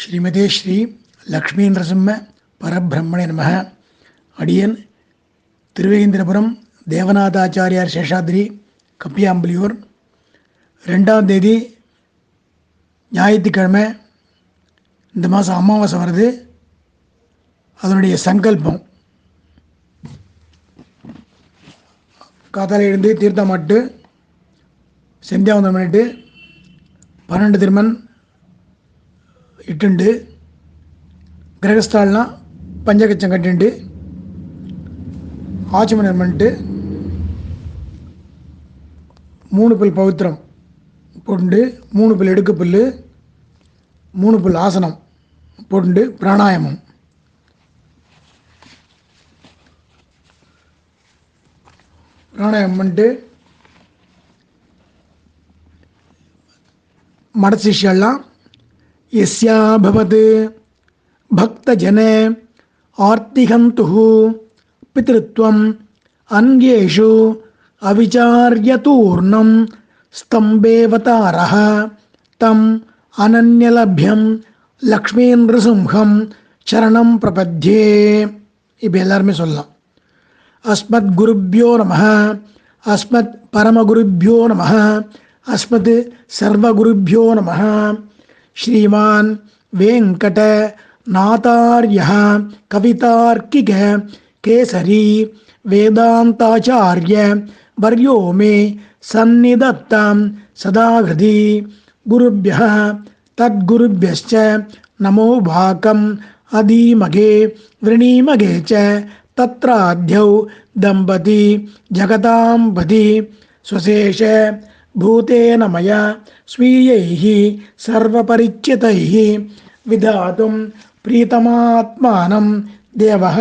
ஸ்ரீமதே ஸ்ரீ லக்ஷ்மி நரசிம்ம பரபிரம்மணே நம. அடியன் திருவேந்திரபுரம் தேவநாதாச்சாரியார் சேஷாத்ரி கப்பியாம்பலியூர். 2ஆம் தேதி ஞாயிற்றுக்கிழமை இந்த மாதம் அமாவாசை வருது. அதனுடைய சங்கல்பம் காத்தால எழுந்து தீர்த்தமாட்டு சந்தியாவந்தனம் பண்ணிட்டு 12 திருமண் இட்டுண்டு கிரகஸ்தால்னா பஞ்சகச்சம் கட்டிண்டு ஆச்சமனம் பண்ணிட்டு 3 புல் பவித்திரம் போட்டு 3 புல் எடுக்கு புல் 3 புல் ஆசனம் போட்டு பிராணாயாமம் பண்ணிட்டு மட சிஷ்யெல்லாம் यस्या भवत् भक्तजने आर्तिहन्तुः पितृत्वम् अन्येषु अविचार्यतूर्णं स्तम्भेवतारः तम् अनन्यलभ्यं लक्ष्मीनृसिंहं शरणं प्रपद्ये. இப்போ எல்லாருமே சொல்லலாம். அஸ்மத் குருப்யோ நமः, அஸ்மத் பரமகுருப்யோ நமः, அஸ்மத் சர்வகுருப்யோ நமः. श्रीमान वेंकट नातार्यः कवितार्किक केसरी वेदांताचार्य वर्यो मे सन्निधत्तां सदा हृदि. गुरुभ्यः तद्गुरुभ्यश्च नमो भाकम् अधीमगे वृणीमगे च तत्राद्यौ दम्पती जगतांपति स्वशेष भूतेन मया स्वीयैः सर्वपरिचितैः विधातुं प्रीतमात्मानं देवः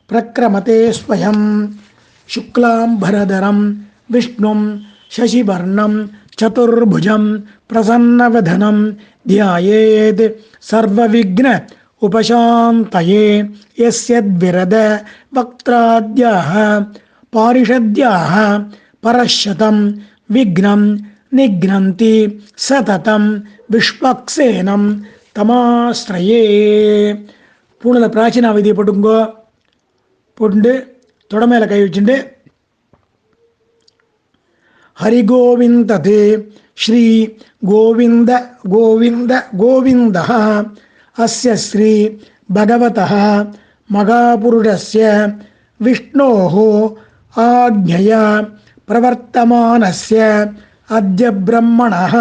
प्रक्रमते स्वयं. शुक्लांबरधरं विष्णुं शशिवर्णं चतुर्भुजं प्रसन्नवदनं ध्यायेत् सर्वविघ्न उपशान्तये. यस्यद्विरद वक्त्राद्याः पारिषद्याः परशतं विघ्नं निघ्नन्ति सततं विश्वक्सेनं तमाश्रये. பூணில் பிராச்சீன விதியை போட்டுங்கோ. போட்டு தொட மேலே கை வச்சுட்டு ஹரிகோவிந்தது ஸ்ரீ கோவிந்த கோவிந்த கோவிந்த அஸ்ய ஸ்ரீ பகவதः மகாபுருஷஸ்ய விஷ்ணோः ஆக்ஞயா प्रवर्तमानस्य अद्य ब्रह्मणः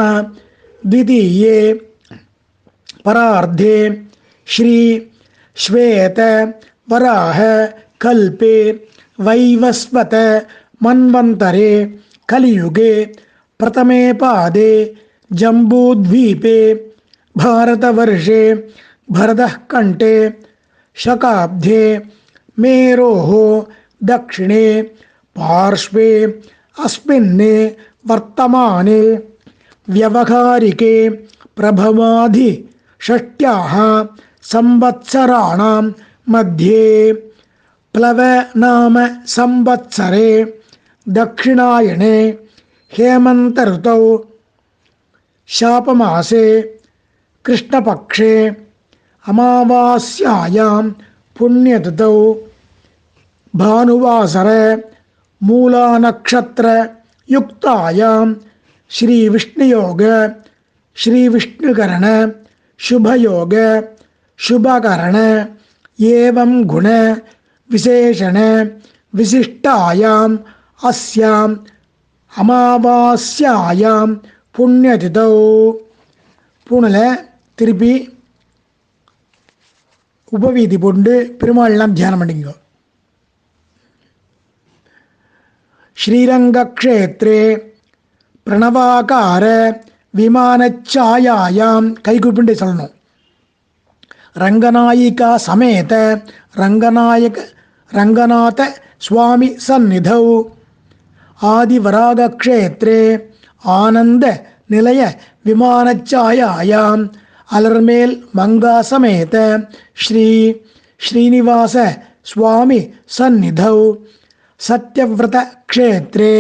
द्वितीये परार्धे श्री श्वेत वराह कल्पे वैवस्वत मन्वन्तरे कलियुगे प्रथमे पादे जम्बूद्वीपे भारतवर्षे भरतः कण्ठे शकाब्दे मेरोः दक्षिणे पार्श्वे अस्मिन्ने वर्तमाने व्यवहारिके प्रभवादि षष्ट्याः संवत्सराणां मध्ये प्लवनाम संवत्सरे दक्षिणायने हेमन्त ऋतौ शापमासे कृष्णपक्षे अमावास्यायां पुण्यतिथौ भानुवासरे मूला नक्षत्र युक्तायां श्री विष्णुयोग श्री विष्णुकरण शुभयोग शुभकरण एवं गुण विशेषण विशिष्टायां अस्यां अमावास्यायां पुण्यतिथौ. பூணில் திருப்பி உபவீதி போட்டு பெருமாள்லாம் தியானம் பண்ணிங்கோ. श्रीरंगक्षेत्रे प्रणवाकार विमानच्छायायां கைகுப்பிண்டே சொல்லணும். रंगनायिका समेत रंगनाथ स्वामी सन्निधौ आदिवरागक्षेत्रे आनंद निलय विमानच्छायायां अलर्मेल मंगा समेत श्री श्रीनिवास स्वामी सन्निधौ सत्यव्रत क्षेत्रे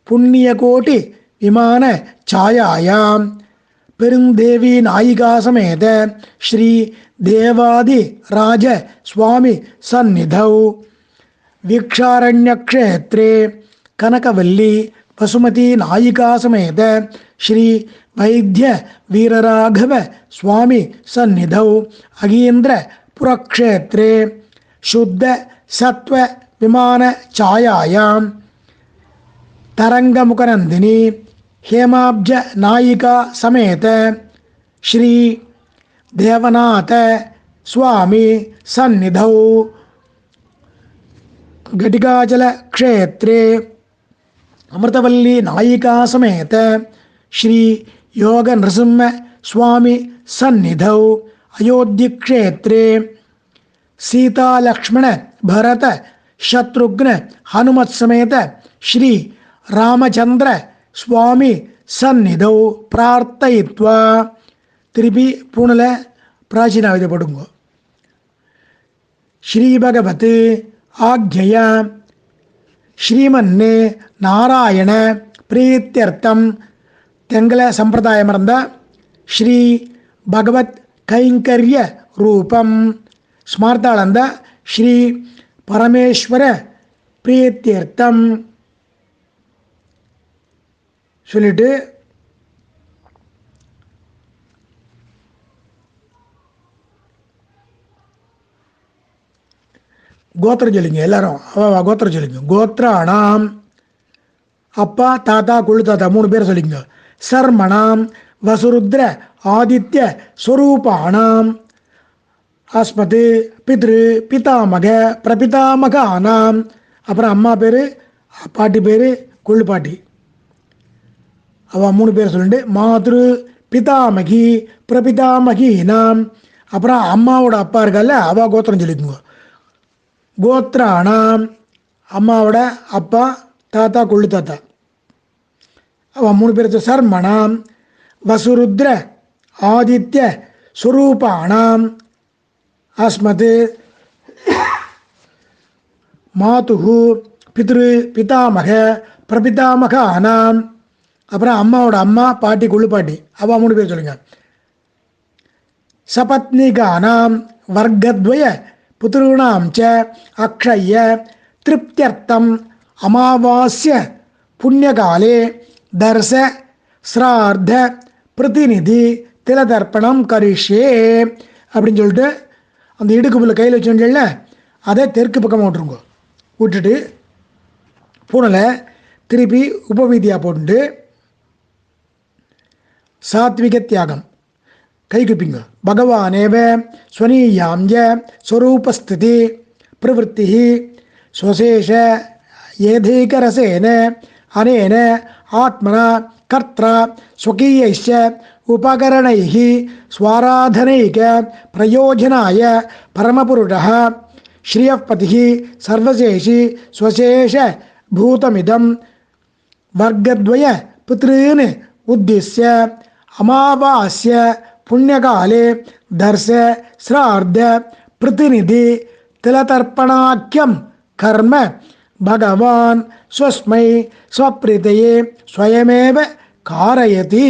पुण्यकोटि विमान छायायां பெருந்தேவி நாயிகா சமேத ஸ்ரீ தேவாதி ராஜ சுவாமி சந்நிதௌ வீக்ஷாரண்யக்ஷேத்ரே கனகவல்லி வசுமதி நாயிகா சமேத ஸ்ரீ வைத்திய வீரராகவ சுவாமி சந்நிதௌ அகீந்திர புரக்ஷேத்ரே சுத்த சத்வ விமான சாயாயாம் तरंगमुखनंदिनी हेमाब्ज नायिका समेत श्री देवनाथ स्वामी सन्निधौ घटिकाचल क्षेत्रे अमृतवल्ली नायिका समेत श्री योग नृसिंह स्वामी सन्निधौ अयोध्य क्षेत्रे सीता लक्ष्मण भरत शत्रुघ्न हनुमत समेत श्री रामचंद्र स्वामी सन्निधौ प्रार्थयित्वा திருப்பி பூணில் பிராச்சீனாவை படுங்கோ. ஸ்ரீபகவத் ஆக்ஞயா ஸ்ரீமன்னே நாராயண பிரீத்தியர்த்தம் தெங்கல சம்பிரதாயம் இருந்தால் ஸ்ரீ பகவத் கைங்கரிய ரூபம் ஸ்மார்த்தாளந்த ஸ்ரீ பரமேஸ்வர பிரீத்தியர்த்தம் சொல்லிட்டு கோத்திரம் சொல்லிங்க. எல்லாரும் கோத்திரம் சொல்லிங்க. கோத்ராணாம் அப்பா தாத்தா கொள்ளு தாத்தா 3 பேர் சொல்லிங்க. சர்மணாம் வசுருத்ர ஆதித்ய ஸ்வரூபாணாம் அஸ்மத் பித்ரு பிதாமக பிரபிதாமகானாம். அப்புறம் அம்மா பேர் பாட்டி பேர் கொள்ளு பாட்டி அவள் 3 பேர் சொல்லிட்டு மாத்ரு பிதாமகி பிரபிதாமகினாம். அப்புறம் அம்மாவோட அப்பா இருக்கால அவள் கோத்திரம் சொல்லிக்குங்க. கோத்ராணாம் அம்மாவோட அப்பா தாத்தா கொள்ளு தாத்தா அவள் 3 பேர். சர்மணாம் வசுருத்ர ஆதித்ய ஸ்வரூபாணாம் அஸ்மத் மாதுஹு பித்ரு பிதாமக பிரபிதாமகானாம். அப்புறம் அம்மாவோட அம்மா பாட்டி கொள்ளு பாட்டி அவள் 3 பேர் சொல்லுங்க. சபத்னிகானாம் வர்க்கத்வய புத்ருணாம் ச அக்ஷய திருப்தியர்த்தம் அமாவாஸ்ய புண்ணியகாலே தர்ச ஸ்ரார்த்த பிரதிநிதி திலதர்ப்பணம் கரிஷே அப்படின்னு சொல்லிட்டு அந்த இடுக்கு புல்ல கையில் வச்சுல அதை தெற்கு பக்கமாக விட்டுருங்க. விட்டுட்டு பூனில் திருப்பி உபவீதியாக போட்டு சாத்விக தியாகம் கை குப்பிங்க. பகவானேவ ஸ்வனீயாம்ய ஸ்வரூபஸ்திதி பிரவருத்தி ஸ்வசேஷ ஏதைகரசேன அனேன ஆத்மனா கர்த்ரா ஸ்வகீயைச்ச உபகரணைः ஸ்வாராதனைக பிரயோஜனாய பரமபுருஷः ஸ்ரீயப்பதிः சர்வசேஷி ஸ்வசேஷ பூதமிதம் வர்க்கத்வய புத்ரீன் உத்திஸ்ய அமாவாஸ்ய புண்ணியகாலே தர்ச ஸ்ரார்த்த பிரதிநிதி திலதர்ப்பணாக்கியம் கர்ம பகவான் ஸ்வஸ்மை ஸ்வப்ரீதையே ஸ்வயமேவ காரயதி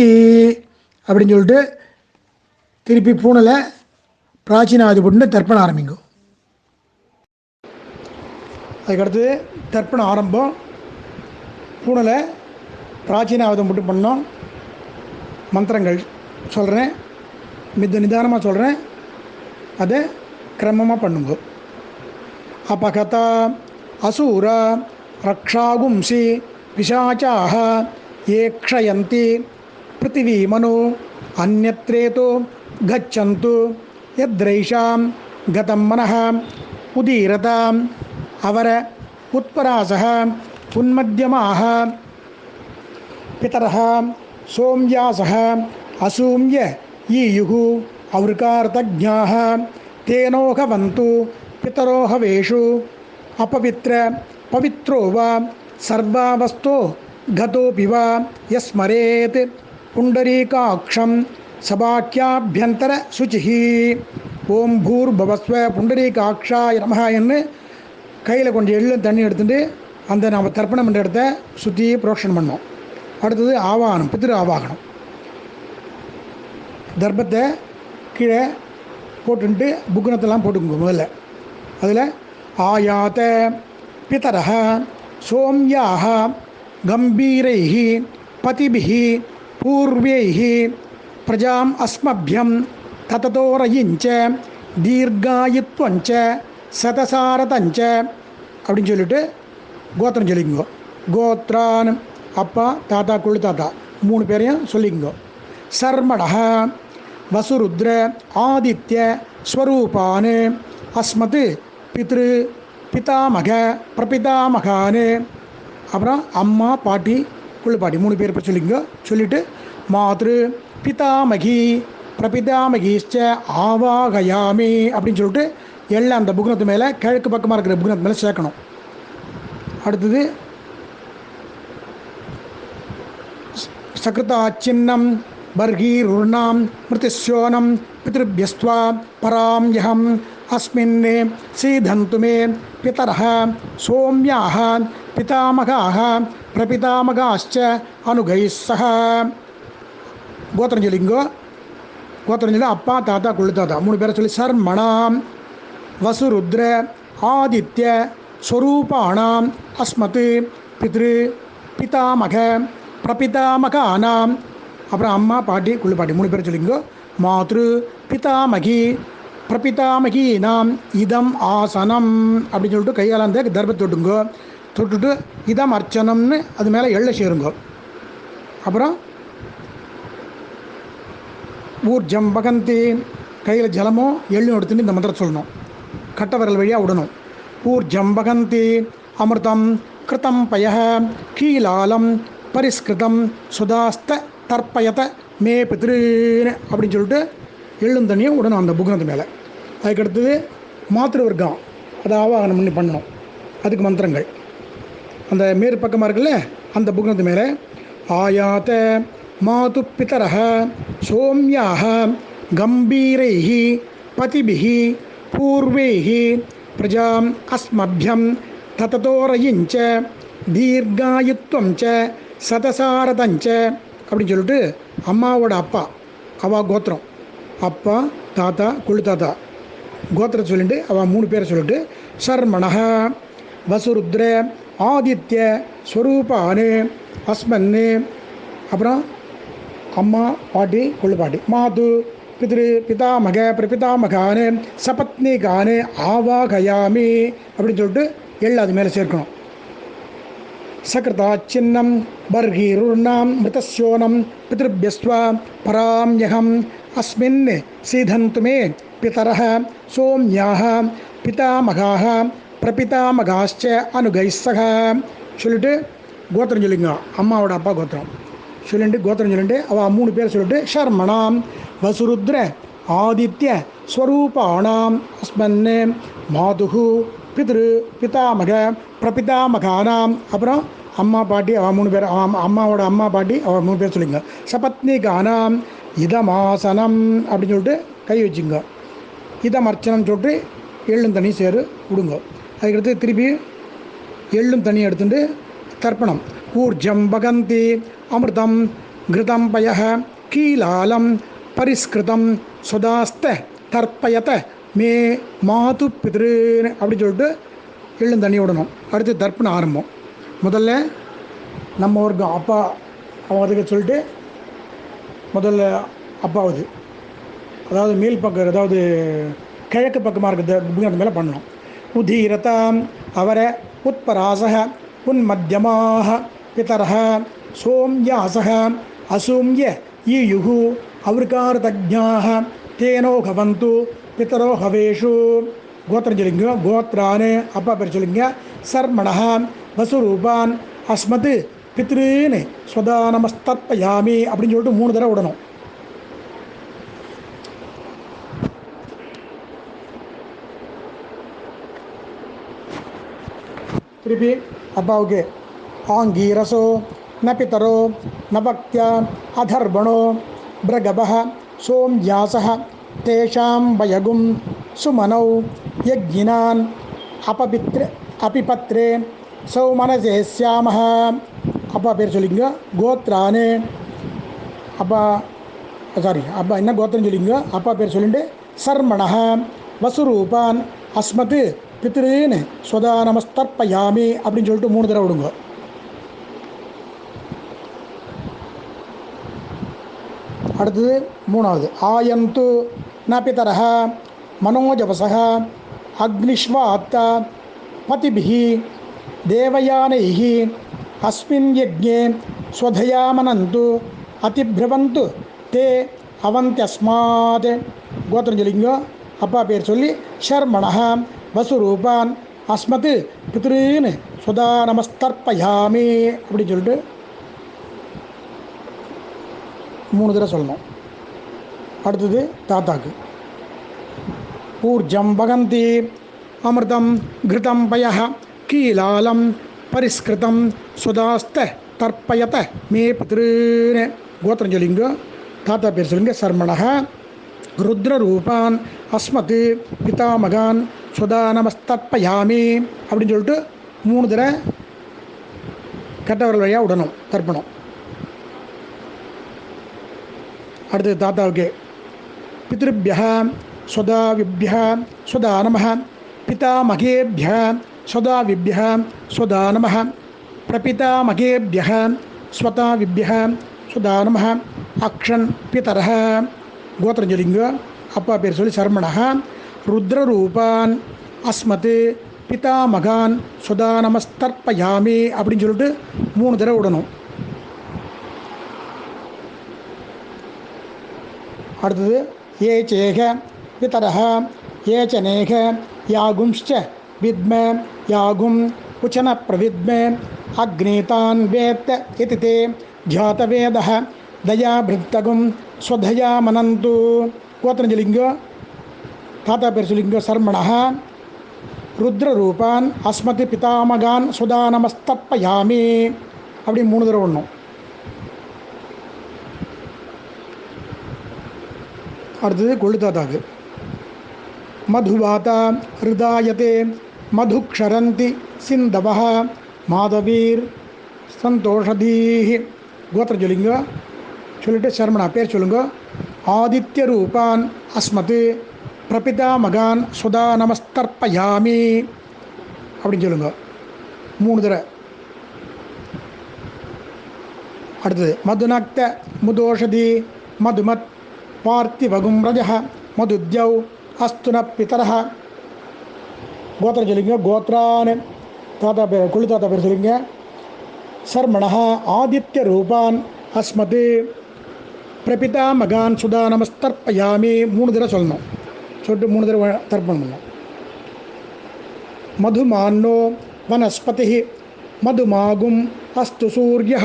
அப்படின்னு சொல்லிட்டு திருப்பி பூனில் பிராச்சீனாவதி போட்டு தர்ப்பணம் ஆரம்பிக்கும். அதுக்கடுத்து தர்ப்பணம் ஆரம்பம். பூனில் பிராச்சீனாவதம் மட்டும் பண்ணோம். மந்திரங்கள் சொல்கிறேன், நிதானமாக சொல்கிறேன், அதை கிரமமாக பண்ணுங்க. அபகதா அசூர ரக்ஷாகும்சி பிசாச்சாக ஏக்ஷயந்தி பிருத்திவீமனு அந்யத்ரேதோ கச்சந்து யத்ரைஷாம் கதம் மனः உதீரதாம் அவர உத்பராசः உன்மத்யமாக பிதரः சோம்யாசः அசூம்ய ஈயுः அவருக்கார்த்தஜ்ஞாः தேனோகவந்து பிதரோஹவேஷு अपवित्र पवित्रो वा सर्वावस्थो गतोपि वा यस्मरेत् पुंडरीकाक्षं सबाख्याभ्यंतर शुचिः ओम भूर्भुवस्व पुंडरीकाक्षाय नमः என்று கையில் கொஞ்சம் எள்ளும் தண்ணி எடுத்துட்டு அந்த நாம் தர்ப்பணம் பண்ணுற இடத்த சுற்றி புரோக்ஷனம் பண்ணோம். அடுத்தது ஆவாகனம், பித்ரு ஆவாகனம். தர்ப்பத்தை கீழே போட்டுன்ட்டு புக்னத்தெல்லாம் போட்டுக்கோங்க முதல்ல. அதில் ஆயாத பிதரஹ சோம்யாக கம்பீரைஹி பதிபிஹி பூர்வைஹி பிரஜாம் அஸ்மபியம் தததோரயிஞ்ச தீர்காயுத்வஞ்ச சதசாரதஞ்ச அப்படின்னு சொல்லிட்டு கோத்திரம் சொல்லிக்கோங்க. கோத்ரான் அப்பா தாத்தா குழு தாத்தா 3 பேரையும் சொல்லிக்கோங்க. சர்மடஹ வசுருத்ர ஆதித்ய ஸ்வரூபான் அஸ்மத் பித்ரு பிதாமக பிரபிதாமகான். அப்புறம் அம்மா பாட்டி குழு பாட்டி 3 பேர் இப்போ சொல்லிக்கோங்க. சொல்லிவிட்டு மாத்ரு பிதாமகி பிரபிதாமகிஷ்ச ஆவாகயாமி அப்படின்னு சொல்லிட்டு எல்லாம் அந்த புக்னத்து மேலே கிழக்கு பக்கமாக இருக்கிற புக்னத்து மேலே சேர்க்கணும். அடுத்தது சக்ருதாச்சின்னம் பர்கீருர்ணாம் மிருதிஸ்யோனம் பித்ருப்யஸ்த்வா பராம் யஹம் அஸ்மின் சீதந்து மே பிதரஹ சோம்யாஹ பிதாமகாஹ பிரபிதாமகாஷ்ச அனுகைஸ் சஹ. கோத்திரம் சொல்லிங்கோ. கோத்திரம் சொல்லி அப்பா தாத்தா குழு தாத்தா 3 பேரை சொல்லி சர்மணாம் வசுருத்ர ஆதித்ய ஸ்வரூபாணாம் அஸ்மத் பித்ரு பிதாமக பிரபிதாமகானாம். அப்புறம் அம்மா பாட்டி குழு பாட்டி 3 பேர் சொல்லிங்கோ. மாத்ரு பிதாமகி பிரபிதாமகீனாம் இதம் ஆசனம் அப்படின்னு சொல்லிட்டு கையால் அந்த தர்பத்தை தொட்டுங்கோ. தொட்டுட்டு இதம் அர்ச்சனம்னு அது மேலே எள்ளை சேருங்கோ. அப்புறம் ஊர்ஜம் பகந்தி கையில் ஜலமோ எள்ளும் எடுத்துட்டு இந்த மந்திரம் சொல்லணும். கட்ட விரல் வழியாக விடணும். ஊர்ஜம் பகந்தி அமிர்தம் கிருதம் பய கீலாலம் பரிஸ்கிருதம் சுதாஸ்த தர்ப்பயத மே பித்ருன்னு அப்படின்னு சொல்லிட்டு எள்ளும் தண்ணியும் விடணும் அந்த புக்னத்து மேலே. அதுக்கடுத்தது மாத்திரு வர்க்கம் அதை ஆவாகனம் பண்ணி பண்ணணும். அதுக்கு மந்திரங்கள் அந்த மேற்பக்கமாக இருக்குல்ல அந்த புக்னத்து மேலே ஆயாத மாது பிதரஹ சோம்யாக கம்பீரைஹி பதிபிஹி பூர்வைஹி பிரஜாம் அஸ்மபியம் தததோரயிஞ்ச தீர்காயுத்வஞ்ச சதசாரதஞ்ச அப்படின்னு சொல்லிட்டு அம்மாவோட அப்பா அவள் கோத்திரம் அப்பா தாத்தா குழு தாத்தா கோத்திரம் சொல்லிட்டு அவள் 3 பேரை சொல்லிட்டு சர்மணஹ வசுருத்ர ஆதித்ய ஸ்வரூபான் அஸ்மன்னு அப்புறம் அம்மா பாட்டி குழு பாட்டி மாது பித்ரு பிதாமக பிரபிதாமகான் சபத்னிகான் ஆவாகயாமி அப்படின்னு சொல்லிட்டு எள்ளு அது மேலே சேர்க்கணும். சக்ருதாச்சின்னம் பர்கீருர்ணாம் மிருதஸ்யோனம் பித்ருப்யஸ்த்வா பராம்யஹம் அஸ்மின் சீதந்து மே பிதரஹ சோம்யாஹ பிதாமகாஹ பிரபிதாமகாஷ்ச அனுகைஸ் சஹ சொல்லிட்டு கோத்திரம் சொல்லிங்க. அம்மாவோட அப்பா கோத்திரம் சொல்லிட்டு கோத்திரம் சொல்லிட்டு அவள் 3 பேர் சொல்லிட்டு ஷர்மணாம் வசுருத்ர ஆதித்ய ஸ்வரூபாணாம் அஸ்மன்னு மாதுகு பித்ரு பிதாமக பிரபிதாமகானாம். அப்புறம் அம்மா பாட்டி அவள் 3 பேர் அம்மாவோட அம்மா பாட்டி அவள் 3 பேர் சொல்லிங்க. சபத்னிகானாம் இதமாசனம் அப்படின்னு சொல்லிட்டு கை வச்சுங்க. இதம் அர்ச்சனம் சொல்லிட்டு எள்ளும் தண்ணி சேரு விடுங்க. அதுக்கடுத்து திருப்பி எள்ளும் தண்ணி எடுத்துட்டு தர்ப்பணம். ஊர்ஜம் பகந்தி அமிர்தம் கிருதம் பய கீலாலம் பரிஸ்கிருதம் சுதாஸ்த தர்ப்பயத மே மாது பித்ருன்னு அப்படி சொல்லிட்டு எள்ளும் தண்ணி விடணும். அடுத்து தர்ப்பணம் ஆரம்பம். முதல்ல நம்ம வர்க்கம் அப்பா அவங்களுக்கு சொல்லிட்டு முதல்ல அப்பாவது அதாவது மேல் பக்கம் அதாவது கிழக்கு பக்கமாக இருக்கிற மேலே பண்ணணும். உதீரதாம் அவர உத்பராசக உன்மத்தியமாக பிதரஹ சோம்யாசக அசூம்ய ஈயுகு அவிருகாரதஜ்ஞாக தேனோ கவந்து பிதரோ ஹவேஷு. கோத்திரம் சொல்லிங்க. கோத்ரான்னு அப்பா பேர் சொல்லிங்க. சர்மணஹ வசுரூபான் அஸ்மத் பித்ருன்னு ஸ்வதா நமஸ்தர்ப்பயாமி அப்படின்னு சொல்லிட்டு 3 தடவை விடணும். திருப்பி அப்பாவுக்கு ஆங்கீரசோ ந பிதரோ ந பக்தியா அதர்பணோ பிரகபஹ சோம்யாசஹ தேஷாம் வயகும் சுமனௌ யஜ்ஞினான் அபிபத்ரே சௌமனசேஸ்யாமஹ. அப்பா பேர் சொல்லிங்க. கோத்ரானு அப்பா சாரி அப்பா என்ன கோத்திரம் சொல்லிங்க, அப்பா பேர் சொல்லிட்டு சர்மணஹ வசுரூபான் அஸ்மத் பித்ருன்னு ஸ்வதா நமஸ்தர்ப்பயாமி அப்படின்னு சொல்லிட்டு 3 தடவை விடுங்க. அடுத்தது 3வது ஆயந்து ந பிதரஹ மனோஜவசஹ அக்னிஷ்வாத்த பதிபிஹி தேவயானைஹி அஸ்மின் யஜ்ஞே ஸ்வதயாமனந்து அதிப்ரவந்து தே அவந்தியஸ்மாத். கோத்திரம் சொல்லிங்க, அப்பா பேர் சொல்லி ஷர்மணஹ வசுரூபான் அஸ்மத் பித்ருன்னு ஸ்வதா நமஸ்தர்ப்பயாமி அப்படின்னு சொல்லிட்டு 3 தடவை சொல்லணும். அடுத்தது தாத்தாக்கு ஊர்ஜம் வகந்தி அமிர்தம் கிருதம் பய கீலாலம் பரிஸ்கிருதம் சுதாஸ்த தர்ப்பயத மே பித்ருன்னு. கோத்திரம் சொல்லிங்க, தாத்தா பேர் சொல்லுங்க சர்மணஹ ருத்ரரூபான் அஸ்மத் பிதாமகான் சுதா நமஸ்தர்ப்பயாமி அப்படின்னு சொல்லிட்டு 3 தடவை கெட்டவர்கள் வழியாக விடணும் தர்ப்பணம். அடுத்தது தாத்தாவுக்கு பித்ருபிய ஸ்வதாவிபிய ஸ்வதா நமஹ பிதாமகேபிய ஸ்வதாவிபிய ஸ்வதா நமஹ பிரபிதாமகேபிய ஸ்வதாவிபிய ஸ்வதா நமஹ அக்ஷன் பிதரஹ. கோத்திரம் சொல்லிங்க, அப்பா பேர் சொல்லி சர்மணஹ ருத்ரரூபான் அஸ்மத் பிதாமகான் ஸ்வதா நமஸ்தர்ப்பயாமி அப்படின்னு சொல்லிட்டு 3 தடவை விடணும். அடுத்தது ஏ சேக பிதரஹ ஏச்சனேக யாகும்ச்ச வித்ம யாகும் உச்சன பிரவித்ம அக்னீதான் வேத்த இதி தே ஜாதவேதஹ தயாபிருத்தகும் ஸ்வதயாமனந்து. கோத்திரம் சொல்லிங்கோ, தாத்தா பேர் சொல்லிங்கோ சர்மணஹ ருத்ரரூபான் அஸ்மத் பிதாமகான் சுதா நமஸ்தர்ப்பயாமி அப்படி 3 தடவை விடணும். அடுத்தது கொள்ளு தாத்தாக்கு மதுவாதா ஹிருதாயதே மதுக்ஷரந்தி சிந்தவஹ மாதவீர் சந்தோஷதீஹி. கோத்திரம் சொல்லிங்க, சொல்லிட்டு சர்மணா பேர் சொல்லுங்க ஆதித்ய ரூபான் அஸ்மத் பிரபிதாமகான் சுதா நமஸ்தர்ப்பயாமி அப்படின்னு சொல்லுங்க 3 தடவை. அடுத்தது மதுநக்த முதோஷதி மதுமத் பார்த்திவகும் ரஜஹ மதுத்யௌ அஸ்துன பிதரஹ. கோத்திரம் சொல்லிங்க, கோத்ரான் தாத்தா பேர் கொள்ளு தாத்தா பேர் சொல்லிங்க சர்மணஹ ஆதித்ய ரூபான் அஸ்மத் பிரபிதாமகான் சுதா நமஸ்தர்ப்பயாமி 3 தடவை சொல்லணும். சொல்லிட்டு 3 தடவை தர்ப்பணம் பண்ணணும். மதுமான்னோ வனஸ்பதி மதுமாகும் அஸ்து சூரிய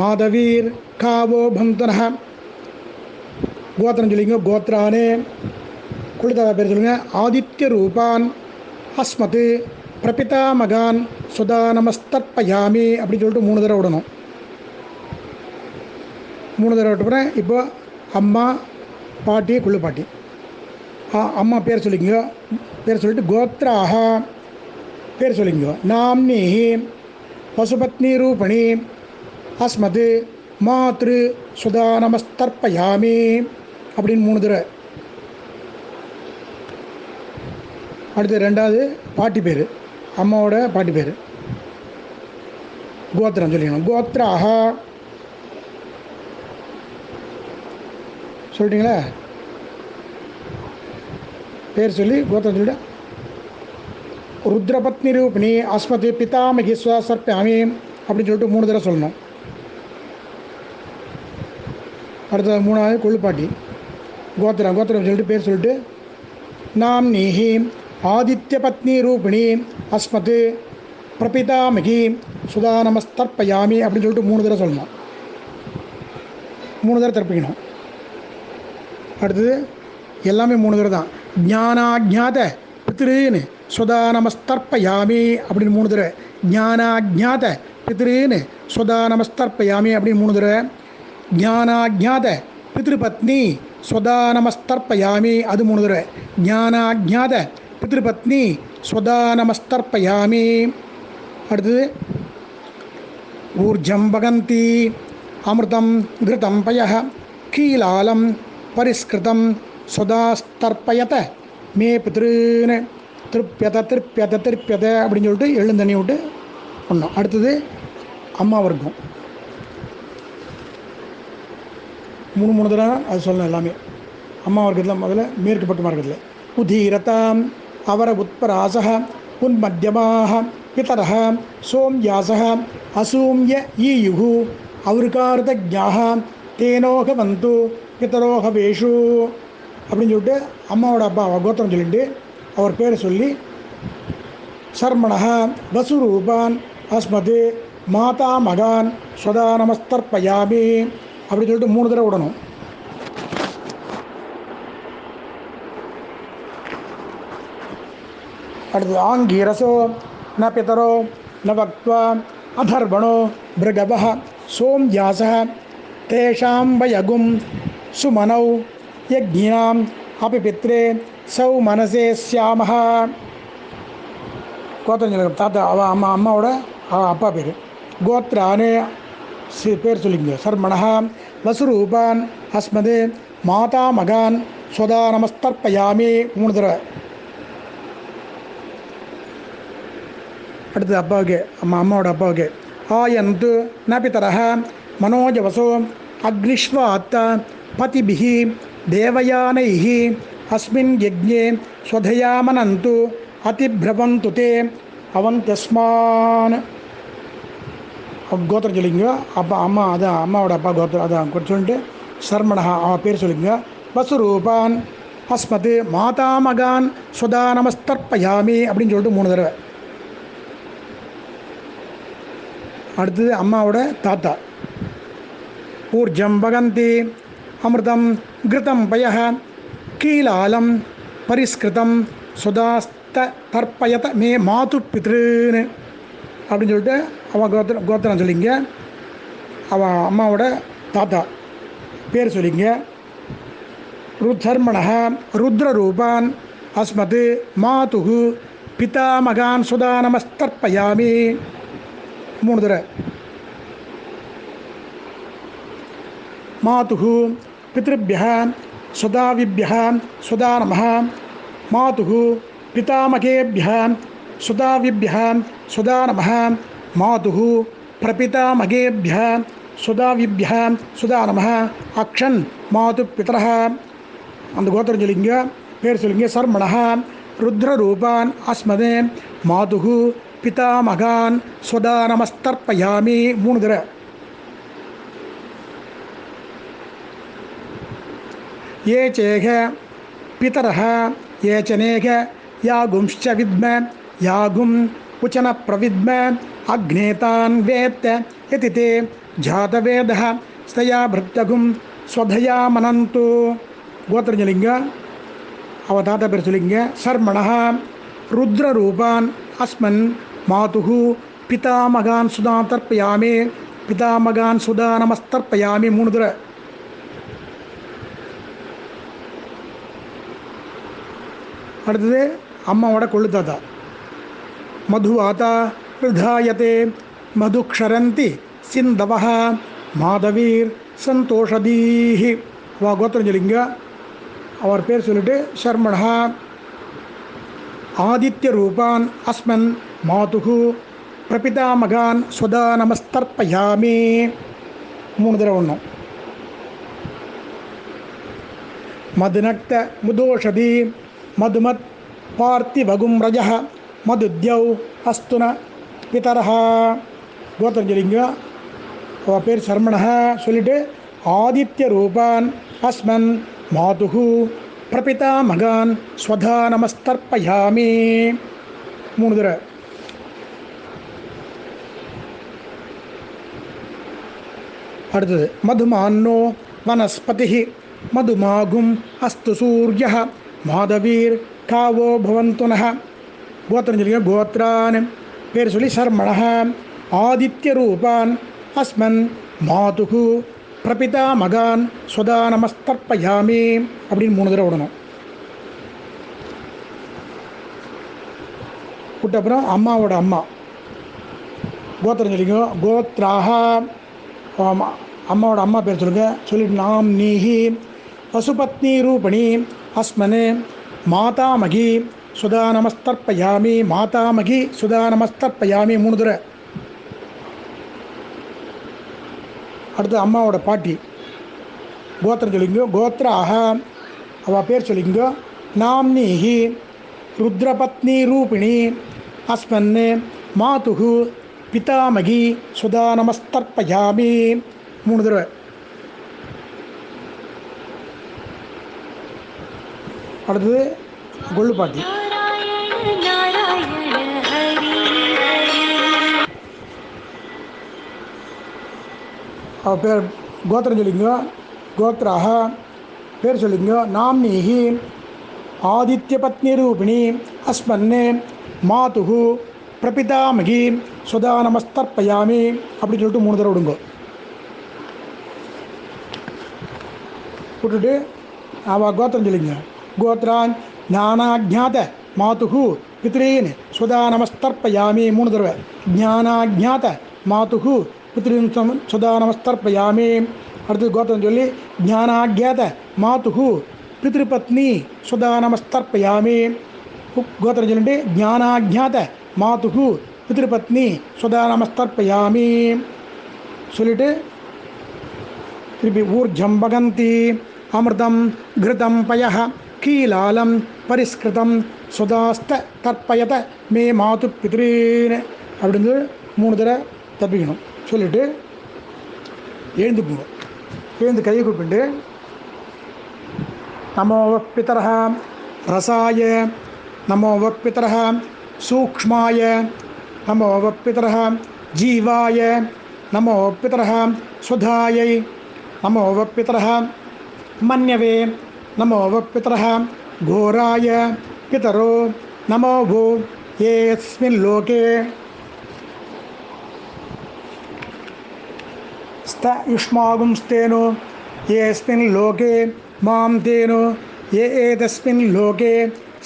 மாதவீர் காவோ பந்தனஹ. கோத்திரம் சொல்லிங்க, கோத்ரானே குளிதாதா பேர் சொல்லுங்க ஆதித்ய ரூபான் அஸ்மத் பிரபிதாமகான் சுதா நமஸ்தர்ப்பயாமி அப்படின்னு சொல்லிட்டு 3 தடவை விடணும். 3 தடவை விட்டுப்புறேன். இப்போ அம்மா பாட்டி குள்ளு பாட்டி அம்மா பேர் சொல்லிங்க, பேர் சொல்லிட்டு கோத்ராஹ பேர் சொல்லிங்க நாம்னி பசுபத்னி ரூபணி அஸ்மத் மாத்ரு சுதா நமஸ்தர்ப்பயாமி அப்படின்னு 3 தடவை. அடுத்து 2வது பாட்டி பேர், அம்மாவோட பாட்டி பேர் கோத்திரம் சொல்லிக்கணும் கோத்ராஹ சொல்லிட்டீங்களா? பேர் சொல்லி கோத்திரம் சொல்லிட்டு ருத்ரபத்னி ரூபிணி அஸ்மத் பிதாமகி ஸ்வசர்ப்பயாமி அப்படின்னு சொல்லிட்டு 3 தடவை சொல்லணும். அடுத்தது 3வது கொள்ளுப்பாட்டி கோத்திரம் சொல்லிட்டு பேர் சொல்லிட்டு நாம் நீஹி ஆதித்ய பத்னி ரூபிணி அஸ்மத் பிரபிதாமகி சுதா நமஸ்தர்ப்பயாமி அப்படின்னு சொல்லிட்டு 3 தடவை சொல்லணும். 3 தடவை தர்ப்பிக்கணும். அடுத்தது எல்லாமே 3 தடவை தான். ஞானாஜாத பித்ருன்னு சுதா நமஸ்தர்ப்பயாமி அப்படின்னு 3 தடவை. ஞானாஜாத பித்ருன்னு சுதா நமஸ்தர்ப்பயாமி அப்படின்னு 3 தடவை. ஞானாஜாத பித்ருபத்னி ஸ்வதா நமஸ்தர்ப்பயாமி அது 3 தடவை. ஞானாஜாத பித்ருபத்னி ஸ்வதா நமஸ்தர்ப்பயாமி. அடுத்தது ஊர்ஜம் வகந்தி அமிர்தம் கிருதம் பய கீலாலம் பரிஸ்கிருதம் சுதாஸ்தர்ப்பயத மே பித்ருன்னு திருப்பியத திருப்பியத திருப்பியத அப்படின்னு சொல்லிட்டு எழுந்தண்ணி விட்டு பண்ணோம். அடுத்தது அம்மா வர்க்கம். 3 தடவை அது சொல்லணும் எல்லாமே. அம்மா வர்க்கத்தில் முதல்ல மேற்கு பட்டு மார்க்கத்தில் உதீரதாம் அவர உத்பராசக உன்மத்தியமாக பிதரः சோம்யாசக அசூம்ய ஈயுகு அவருக்கார்த்தஜாக தேனோக வந்து பிதரோக வேஷு அப்படின்னு சொல்லிட்டு அம்மாவோட அப்பா கோத்திரம் சொல்லிட்டு அவர் பேரை சொல்லி சர்மணः வசுரூபான் அஸ்மது மாதா மகான் ஸ்வதா நமஸ்தர்ப்பயாமி அப்படின்னு சொல்லிட்டு 3 தடவை விடணும். அடுத்தது ஆங்கீரசோ ந பிதரோ ந வக்த்வா அதர்வணோ பிருகவः சோம்யாசः தேஷாம் வயகும் சுமனௌ யக்ஞினாம் அபி பித்ரே சௌ மனசே ஸ்யாமஹ. கோத்திரம் தாத்தா அம்மாவோட அப்பா பேர். கோத்ரானே பேர் சொல்லிங்க. சர்மணः வசுரூபான் அஸ்மது மாதா மகான் ஸ்வதா நமஸ்தர்ப்பயாமி 3 தடவை. அடுத்தது அப்பாவுக்கு அம்மாவோட அப்பாவுக்கு ஆயந்து ந பிதரः மனோஜவசோ அக்னிஷ்வாத்த பதிபிஹி தேவயானைஹி அஸ்மின் யஜ்ஞே ஸ்வதயாமனந்து அதிப்ரவந்து தே அவந்தஸ்மான். கோத்திரம் சொல்லிங்க. அப்பா அம்மா அதான் அம்மாவோட அப்பா கோத்திரம் அதான் சொல்லிட்டு சர்மணா பேர் சொல்லிங்க. வசுரூபான் அஸ்மது மாதாமகான் சுதா நமஸ்தர்ப்பயாமி அப்படின்னு சொல்லிட்டு 3 தடவை. அடுத்தது அம்மாவோட தாத்தா ஊர்ஜம் வகந்தி அமிர்தம் கிருதம் பய கீலாலம் பரிஸ்கிருதம் சுதாஸ்த தர்ப்பயத மே மாது பித்ருன்னு அப்படின்னு சொல்லிட்டு அவன் கோத்திரம் சொல்லிங்க. அவன் அம்மாவோட தாத்தா பேர் சொல்லிங்க. ருத்தர்மணः ருத்ரரூபான் அஸ்மது மாதுகு பிதாமகான் சுதா நமஸ்தர்ப்பயாமி 3 தடவை. மாதுகு பித்ருபியः சுதாவிபியः சுதா நமः மாதுகு பிதாமகேபியः சுதாவிபியः சுதா நமः மாதுகு பிரபிதாமகேபியः சுதாவிபியः சுதா நமः அக்ஷன் மாது பிதரः. அந்த கோத்திரம் சொல்லிங்க பேர் சொல்லிங்க. சர்மணः ருத்ரரூபான் அஸ்மதே மாதுகு பிதாமகான் ஸ்வதா நமஸ்தர்ப்பயாமி 3 தடவை. ये चेह पितरः ये चनेह यागुंश्च विद्म यागुं उचन प्रविद्म अग्नेतान् वेत्त इति ते जातवेदः स्तया भृत्यगुं स्वधया मनन्तु. गोत्रं சொல்லிங்க. அவ தாத்தா பேர் சொல்லிங்க. சர்மணः ருத்ரரூபான் அஸ்மன் மாதுகு பிதாமகான் சுதா தர்ப்பயாமி பிதாமகான் சுதா நமஸ்தர்ப்பயாமி 3 தடவை. அடுத்தது அம்மாவோட கொள்ளு தாத்தா மதுவாதா விதாயத்தே மதுக்ஷரந்தி சிந்தவः மாதவீர் சந்தோஷதீஹி. அவ கோத்திரம் சொல்லிங்க. அவர் பேர் சொல்லிட்டு சர்மணः ஆதித்ய ரூபான் அஸ்மன் மாதுகு பிரபிதாமகான் ஸ்வதா நமஸ்தர்ப்பயாமி 3 தடவை ஒன்றும். மதுநக்த முதோஷதி மதுமத் பார்த்திவகும் ரஜः மதுத்யௌ அஸ்துன பிதரः. கோத்திரம் சொல்லிங்க. அவள் பேர் சர்மணः சொல்லிட்டு ஆதித்ய ரூபான் அஸ்மன் மாதுகு பிரபிதாமகான் ஸ்வதா நமஸ்தர்ப்பயாமி 3 தடவை. அடுத்தது மதுமான்னோ வனஸ்பதி மதுமாகும் அஸ்து சூர்ய மாதவீர் காவோ பவந்துனः. கோத்திரம் சொல்லிங்க. கோத்ரான் பேர் சொல்லி சர்மணः ஆதித்ய ரூபான் அஸ்மன் மாதுகு பிரபிதாமகான் ஸ்வதா நமஸ்தர்ப்பயாமி அப்படின்னு 3 தடவை விடணும். விட்ட அப்புறம் அம்மாவோட அம்மா கோத்திரம் சொல்லிங்க. கோத்ராக அம்மாவோட அம்மா பேர் சொல்லுங்கள். சொல்லிட்டு நாம் நீஹி பசுபத்னி ரூபணி அஸ்மனு மாதாமகி சுதா நமஸ்தர்ப்பயாமி. மாதாமகி சுதா நமஸ்தர்ப்பயாமி 3 தடவை. அடுத்து அம்மாவோட பாட்டி கோத்திரம் சொல்லிங்க. கோத்ராக அவள் பேர் சொல்லிங்க. நாம்னீஹி ருத்ரபத்னி ரூபிணி அஸ்மன் மாதுகு பிதாமகி சுதா நமஸ்தர்ப்பயாமி 3 தடவை. அடுத்தது கொள்ளு பாட்டி. அவள் பேர் கோத்திரம் சொல்லிங்க. கோத்ராக பேர் சொல்லிங்க. நாம்னீஹி ஆதித்ய பத்னி ரூபிணி அஸ்மன் மாதுகு பிரபிதாமகி சுதா நமஸ்தர்ப்பயாமி அப்படின்னு சொல்லிட்டு 3 தடவை விடுங்க. விட்டுட்டு அவள் கோத்திரம் சொல்லிங்க. கோத்ரான் ஞானாஜாத மாதுகு பித்ரீன் சுதா நமஸ்தர்ப்பயாமி 3 தடவை. ஞானாஜாத மாதுகு பித்ரீன் சுதா நமஸ்தர்ப்பயாமி. அடுத்து கோத்திரம் சொல்லி ஞானாஜாத மாதுகு பித்ருபத்னி சுதா நமஸ்தர்ப்பயாமி. கோத்திரம் சொல்லிட்டு ஞானாஜாத மாதுகு பித்ருபத்னி சுதா நமஸ்தர்ப்பயாமி சொல்லிட்டு திருப்பி ஊர்ஜம் பகந்தி அமிர்தம் கிருதம் பய கீலாலம் பரிஸ்கிருதம் சுதாஸ்த தர்ப்பயத மே மாது பித்ரீன் அப்படின்னு 3 தடவை தப்பிக்கணும். சொல்லிவிட்டு எழுந்துக்குங்க. எழுந்து கையை கூப்பிட்டு நமோ பிதரஹ ரசாய நமோ பிதரஹ சூக்ஷ்மாய நமோ பிதரஹ ஜீவாய நமோ பிதரஹ சுதாயை நமோ பிதரஹ மன்யவே நமோ பிதரஹ घोराय पितरो नमो भो येऽस्मिन् लोके स्त युष्मागुंस्तेनो येऽस्मिन् लोके मां तेनो ये एतस्मिन् लोके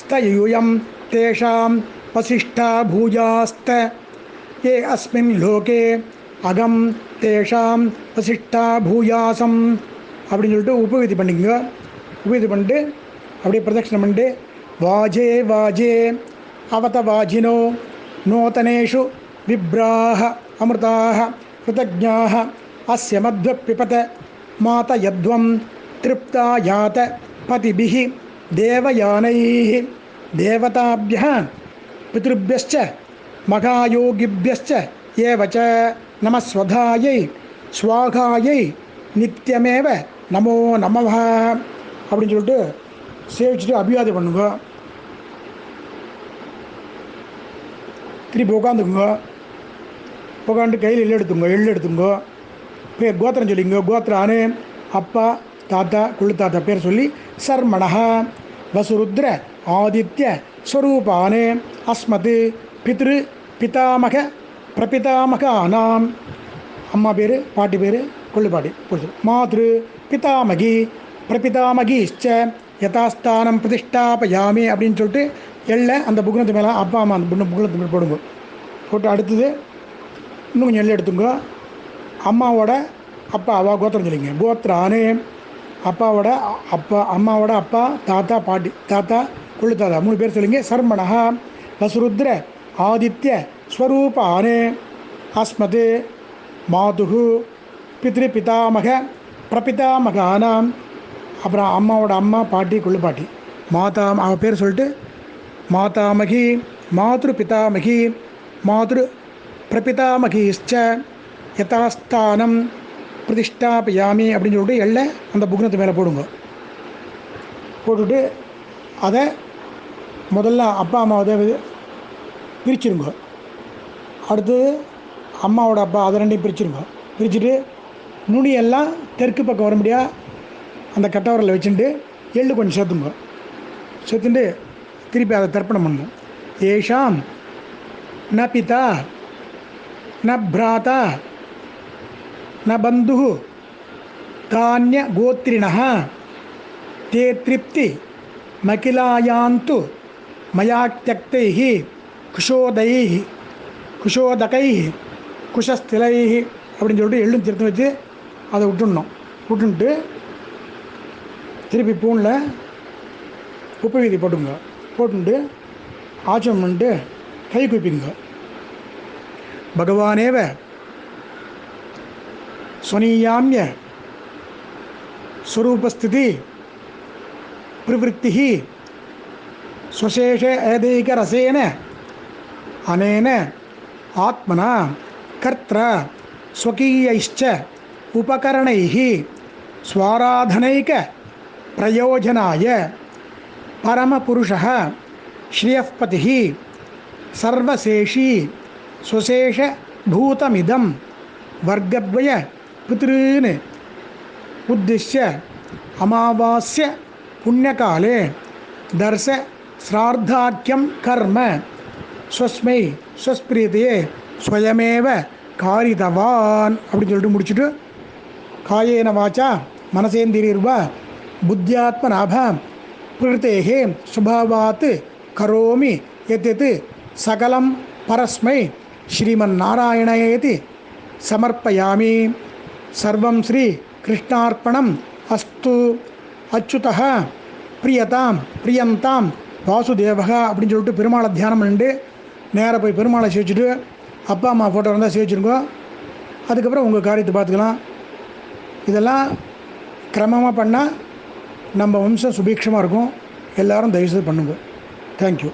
स्त यूयं तेषां वसिष्ठा भूयास्त ये अस्मिन् लोके अगम तेषां वसिष्ठा भूयासम அப்படின்னு சொல்லிட்டு உபவிதி பண்ணிக்கோங்க. உபவிதி பண்ணிட்டு அப்படியே பிரதட்சணம் பண்ணிட்டு வாஜே வாஜே அவத வாஜினோ நூதனேஷு விப்ராஹ அமிர்தாக கிருதஜ்ஞாஹ அஸ்ய மத்வ பிபத மாத யத்வம் திருப்தா யாத பதிபிஹ தேவயானைஹ தேவதாப்யஹ பித்ருப்யஸ்ச மகாயோகிப்யஸ்ச ஏவச நமஸ்வதாயை ஸ்வாகாயை நித்யமேவ நமோ நமவ அப்படின்னு சொல்லிட்டு சேவிச்சுட்டு அபிவாதம் பண்ணுங்க. திருப்பி உட்காந்துக்குங்க. உட்காந்து கையில் எள்ளு எடுத்துங்க. பேர் கோத்திரம் சொல்லிங்க. கோத்திரானு அப்பா தாத்தா குழு தாத்தா பேர் சொல்லி சர்மணா வசுருத்ர ஆதித்ய ஸ்வரூபானு அஸ்மத் பித்ரு பிதாமக பிரபிதாமக ஆனாம். அம்மா பேர் பாட்டி பேர் கொள்ளுப்பாட்டி மாத்ரு பிதாமகி பிரபிதாமகிச்ச யதாஸ்தானம் பிரதிஷ்டாபயாமி அப்படின்னு சொல்லிட்டு எள்ளை அந்த புக்னத்து மேலே அப்பா அம்மா அந்த புக்னத்து மேலே போடுங்க. போட்டு அடுத்தது இன்னும் கொஞ்சம் எள்ளை எடுத்துங்க. அம்மாவோட அப்பா அவா கோத்திரம் சொல்லிங்க. கோத்திரானு அப்பாவோட அப்பா அம்மாவோட அப்பா தாத்தா பாட்டி தாத்தா கொள்ளு தாத்தா 3 பேர் சொல்லிங்க. சர்மணா வசுருத்ர ஆதித்ய ஸ்வரூபானு அஸ்மத் மாதுகு பித்ரு பிதாமக பிரபிதாமகானாம். அப்புறம் அம்மாவோட அம்மா பாட்டி கொள்ளு பாட்டி மாதா அவள் பேர் சொல்லிட்டு மாதாமகி மாத்ரு பிதாமகி மாத்ரு பிரபிதாமகிச்ச யதாஸ்தானம் பிரதிஷ்டாபயாமி அப்படின்னு சொல்லிட்டு எள்ளை அந்த புக்னத்து மேலே போடுங்க. போட்டுட்டு அதை முதல்ல அப்பா அம்மாவை பிரிச்சுருங்க. அடுத்து அம்மாவோட அப்பா அதை 2 பிரிச்சுருங்க. பிரிச்சுட்டு நுனியெல்லாம் தெற்கு பக்கம் வர முடியா அந்த கட்டவரில் வச்சுட்டு எள்ளு கொஞ்சம் சேர்த்துங்க. சேர்த்துட்டு திருப்பி அதை தர்ப்பணம் பண்ணணும். ஏஷாம் ந பிதா ந பிராதா ந பந்து தானிய கோத்திரிணः தே திருப்தி மகிலாயாந்து மயா தியக்தைः குஷோதைः குஷோதகைः குஷஸ்திலைः அப்படின்னு சொல்லிட்டு எள்ளும் திருத்த வச்சு அதை விட்டுட்டு திருப்பி பூனில் உப்பு வீதி போட்டுட்டு ஆச்சமம் பண்ணிட்டு கை குப்பிங்க. பகவானேவ ஸ்வனீயாமிய ஸ்வரூபஸ்திதி பிரவருத்தி ஸ்வசேஷ ஏதைகரசேன அனேன ஆத்மனா கர்த்ர ஸ்வகீயைச்ச உபகரணைः ஸ்வாராதனைக பிரயோஜனாய பரமபுருஷः ஸ்ரீயப்பதிः சர்வசேஷி ஸ்வசேஷ பூதமிதம் வர்க்கத்வய பித்ருன் உத்திஷ்ய அமாவாஸ்ய புண்ணியகாலே தர்ச ஸ்ரார்த்தாக்கியம் கர்ம ஸ்வஸ்மை ஸ்வஸ்பிரியதையே ஸ்வயமேவ காரிதவான் அப்படின்னு சொல்லிட்டு முடிச்சுட்டு காயேன வாச்சா மனசேந்திரியர்வா புத்தியாத்மநாப பிரகிருத்தேஹே சுபாவாத் கரோமி யத் சகலம் பரஸ்மை ஸ்ரீமன்னாராயணயேதி சமர்ப்பயாமி. சர்வம் ஸ்ரீ கிருஷ்ணார்ப்பணம் அஸ்து. அச்சுதः பிரியந்தாம் வாசுதேவக அப்படின்னு சொல்லிட்டு பெருமாளை தியானம் பண்ணிட்டு நேராக போய் பெருமாளை சேவிச்சுட்டு அப்பா அம்மா ஃபோட்டோ இருந்தால் சேவிச்சுருங்கோ. அதுக்கப்புறம் உங்கள் காரியத்தை பார்த்துக்கலாம். இதெல்லாம் கிரமமாக பண்ணால் நம்ம வம்சம் சுபீட்சமாக இருக்கும். எல்லோரும் தயவுசெய்து பண்ணுங்க. தேங்க்யூ.